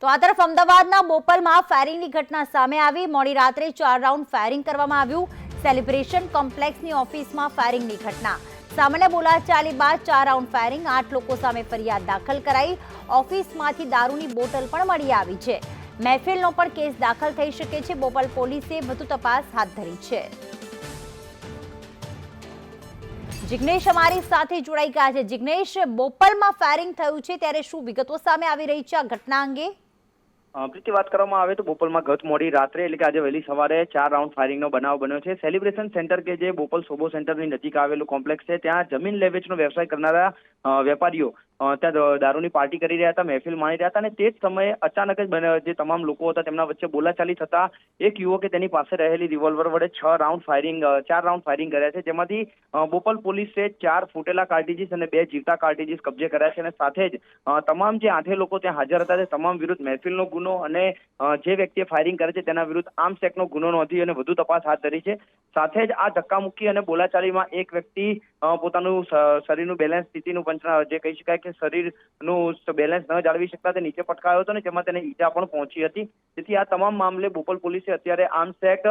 તો આ તરફ અમદાવાદના બોપલમાં ફાયરિંગની ઘટના સામે આવી। મોડી રાત્રે 4 રાઉન્ડ ફાયરિંગ કરવામાં આવ્યું। સેલિબ્રેશન કોમ્પ્લેક્સની ઓફિસમાં ફાયરિંગની ઘટના। સામાન્ય બોલાચાલી બાદ 4 રાઉન્ડ ફાયરિંગ, 8 લોકો સામે ફરિયાદ દાખલ કરાઈ। ઓફિસમાંથી દારૂની બોટલ પણ મળી આવી છે। મહેફિલનો પણ કેસ દાખલ થઈ શકે છે। બોપલ પોલીસે વધુ તપાસ હાથ ધરી છે। જિગ્નેશ અમારી સાથે જોડાઈ ગયા છે। જિગ્નેશ, બોપલમાં ફાયરિંગ થયું છે ત્યારે શું વિગતો સામે આવી રહી છે આ ઘટના અંગે? પ્રીતિ, વાત કરવામાં આવે તો બોપલમાં ગત મોડી રાત્રે એટલે કે આજે વહેલી સવારે 4 રાઉન્ડ ફાયરિંગનો બનાવ બન્યો છે। સેલિબ્રેશન સેન્ટર કે જે બોપલ સોબો સેન્ટરની નજીક આવેલું કોમ્પ્લેક્સ છે, ત્યાં જમીન લે વેચનો વ્યવસાય કરનારા વેપારીઓ ત્યાં દારૂની પાર્ટી કરી રહ્યા હતા, મહેફિલ માણી રહ્યા હતા અને તે જ સમયે અચાનક જ જે તમામ લોકો હતા તેમના વચ્ચે બોલાચાલી થતા એક યુવકે તેની પાસે રહેલી રિવોલ્વર વડે 4 રાઉન્ડ ફાયરિંગ કર્યા છે, જેમાંથી બોપલ પોલીસે 4 ફૂટેલા કાર્ટ્રીજીસ અને 2 જીવતા કાર્ટ્રીજીસ કબજે કર્યા છે અને સાથે જ તમામ જે 8 લોકો ત્યાં હાજર હતા તે તમામ વિરુદ્ધ મહેફિલનો ગુનો અને જે વ્યક્તિએ ફાયરિંગ કરે છે તેના વિરુદ્ધ આર્મ્સ એક્ટનો ગુનો નોંધી અને વધુ તપાસ હાથ ધરી છે। સાથે જ આ ધક્કામુક્કી અને બોલાચાલીમાં એક વ્યક્તિ પોતાનું શરીરનું બેલેન્સ, સ્થિતિનું જે કહી શકાય કે શરીરનું બેલેન્સ ન જાળવી શકતા તે નીચે પટકાયો હતો ને જેમાં તેને ઈજા પણ પહોંચી હતી। તેથી આ તમામ મામલે બોપલ પોલીસે અત્યારે આર્મ્સ એક્ટ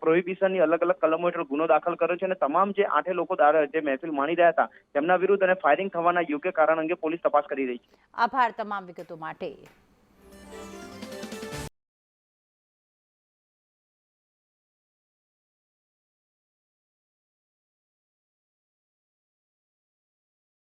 પ્રોહિબિશનની અલગ અલગ કલમો હેઠળ ગુનો દાખલ કર્યો છે અને તમામ જે 8 લોકો જે મહેફિલ માણી રહ્યા હતા તેમના વિરુદ્ધ અને ફાયરિંગ થવાના યોગ્ય કારણ અંગે પોલીસ તપાસ કરી રહી છે। આભાર તમામ વિગતો માટે।